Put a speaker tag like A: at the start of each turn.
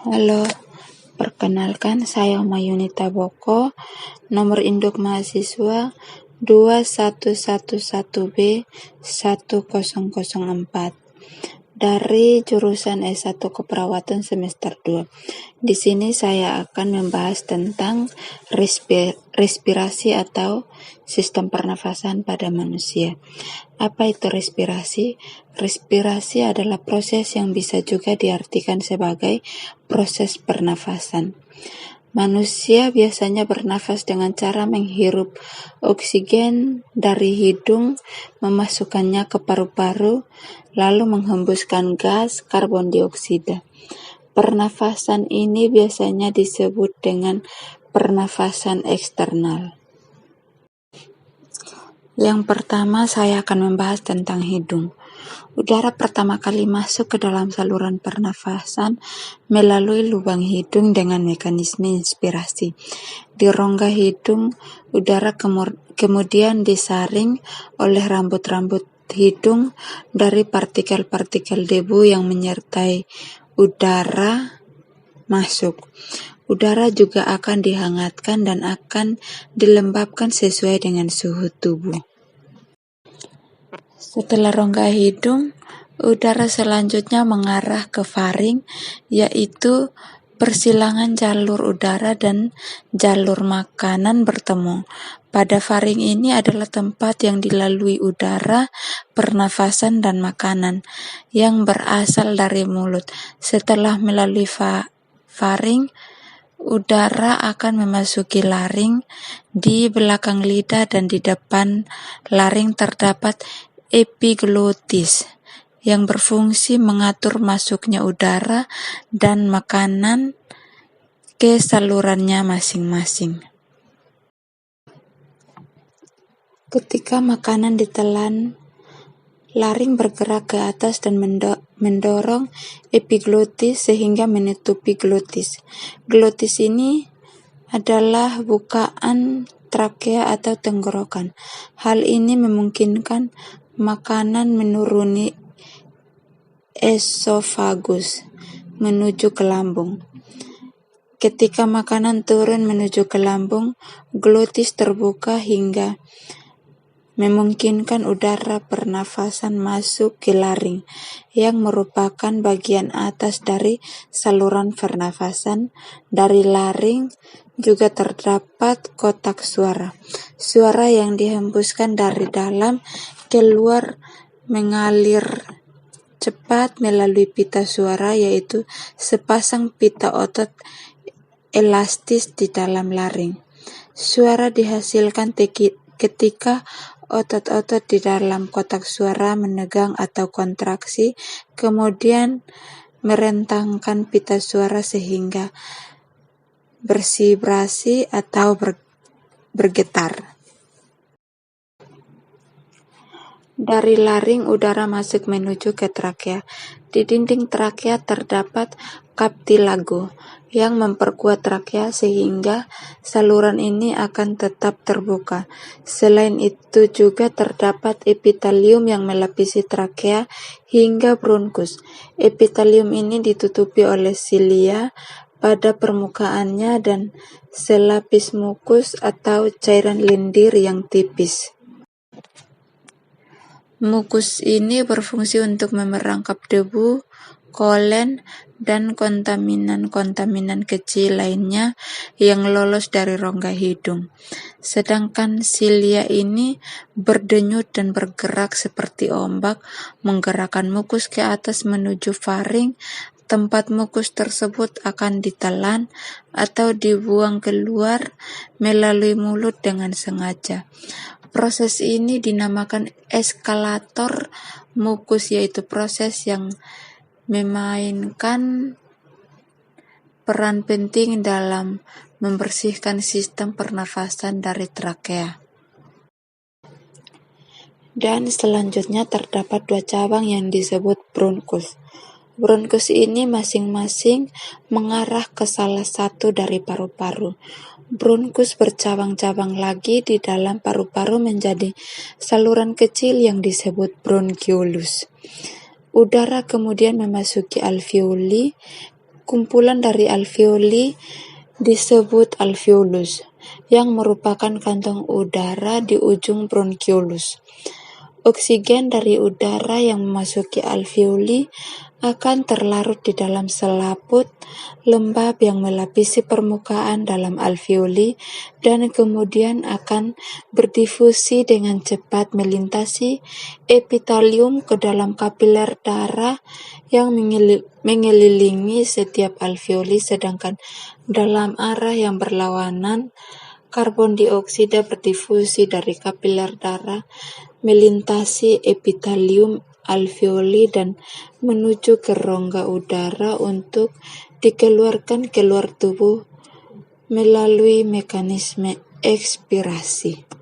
A: Halo, perkenalkan saya Mayunita Boko, nomor induk mahasiswa 2111B1004 dari jurusan S1 Keperawatan semester 2. Di sini saya akan membahas tentang respirasi atau sistem pernafasan pada manusia. Apa itu respirasi? Respirasi adalah proses yang bisa juga diartikan sebagai proses pernafasan. Manusia biasanya bernafas dengan cara menghirup oksigen dari hidung, memasukkannya ke paru-paru, lalu menghembuskan gas karbon dioksida. Pernafasan ini biasanya disebut dengan pernafasan eksternal. Yang pertama, saya akan membahas tentang hidung. Udara pertama kali masuk ke dalam saluran pernafasan melalui lubang hidung dengan mekanisme inspirasi. Di rongga hidung, udara kemudian disaring oleh rambut-rambut hidung dari partikel-partikel debu yang menyertai udara masuk. Udara juga akan dihangatkan dan akan dilembabkan sesuai dengan suhu tubuh. Setelah rongga hidung, udara selanjutnya mengarah ke faring, yaitu persilangan jalur udara dan jalur makanan bertemu. Pada faring ini adalah tempat yang dilalui udara, pernafasan, dan makanan yang berasal dari mulut. Setelah melalui faring, udara akan memasuki laring. Di belakang lidah dan di depan laring terdapat epiglotis yang berfungsi mengatur masuknya udara dan makanan ke salurannya masing-masing. Ketika makanan ditelan, laring bergerak ke atas dan mendorong epiglotis sehingga menutupi glotis. Glotis ini adalah bukaan trakea atau tenggorokan. Hal ini memungkinkan makanan menuruni esofagus menuju ke lambung. Ketika makanan turun menuju ke lambung, glotis terbuka hingga memungkinkan udara pernafasan masuk ke laring, yang merupakan bagian atas dari saluran pernafasan. Dari laring juga terdapat kotak suara. Suara yang dihembuskan dari dalam keluar mengalir cepat melalui pita suara, yaitu sepasang pita otot elastis di dalam laring. Suara dihasilkan ketika otot-otot di dalam kotak suara menegang atau kontraksi, kemudian merentangkan pita suara sehingga bervibrasi atau bergetar. Dari laring, udara masuk menuju ke trakea. Di dinding trakea terdapat kaptilago yang memperkuat trakea sehingga saluran ini akan tetap terbuka. Selain itu juga terdapat epitelium yang melapisi trakea hingga bronkus. Epitelium ini ditutupi oleh silia pada permukaannya dan selapis mukus atau cairan lendir yang tipis. Mukus ini berfungsi untuk merangkap debu, kolen, dan kontaminan-kontaminan kecil lainnya yang lolos dari rongga hidung. Sedangkan silia ini berdenyut dan bergerak seperti ombak, menggerakkan mukus ke atas menuju faring. Tempat mukus tersebut akan ditelan atau dibuang keluar melalui mulut dengan sengaja. Proses ini dinamakan eskalator mukus, yaitu proses yang memainkan peran penting dalam membersihkan sistem pernafasan dari trakea. Dan selanjutnya terdapat dua cabang yang disebut bronkus. Bronkus ini masing-masing mengarah ke salah satu dari paru-paru. Bronkus bercabang-cabang lagi di dalam paru-paru menjadi saluran kecil yang disebut bronkiolus. Udara kemudian memasuki alveoli Kumpulan dari alveoli disebut alveolus, yang merupakan kantong udara di ujung bronkiolus. Oksigen dari udara yang memasuki alveoli akan terlarut di dalam selaput lembab yang melapisi permukaan dalam alveoli dan kemudian akan berdifusi dengan cepat melintasi epitelium ke dalam kapiler darah yang mengelilingi setiap alveoli, sedangkan dalam arah yang berlawanan karbon dioksida berdifusi dari kapiler darah melintasi epitelium alveoli dan menuju ke rongga udara untuk dikeluarkan keluar tubuh melalui mekanisme ekspirasi.